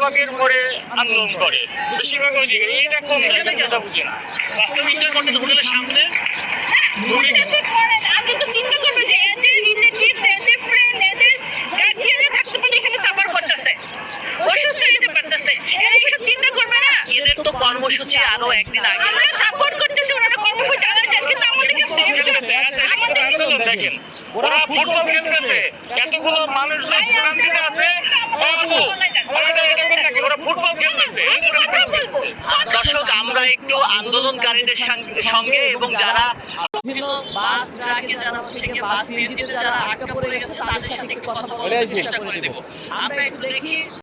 শাহবাগের উপরে আন্দোলন করে, বেশিরভাগ ওইদিকে। এটা কোন জায়গা থেকে এটা বুঝি না। বাস্তবিকটা করতে হোটেলের সামনে আপনি তো চিন্তা করবেন যে এদের রিলেটিভস, এদের ফ্রেন্ড, এদের গার্ডিয়ানরা থাকতে পারে এখানে সাফার করতেছে, অসুস্থ হতে পারতেছে, এরা এইসব চিন্তা করবে না। এদের তো কর্মসূচি আরো একদিন আগে আমরা সাপোর্ট করতেছি, ওনারা কর্মসূচি চালান যান, কিন্তু আমাদেরকে সেফ দেখেন ওরা ফুটবল খেলতেছে, এতগুলো মানুষ দোকান দিকে আছে, ওরা ফুটবল খেলতেছে। দর্শক, আমরা একটু আন্দোলনকারীদের সঙ্গে এবং যারা বিভিন্ন বাস ট্রাকে যারা হচ্ছে গিয়ে বাস সিএনজিতে যারা আটকা পড়ে গেছে তাদের সাথে একটু কথা বলার চেষ্টা করে দেব। আমরা একটু দেখি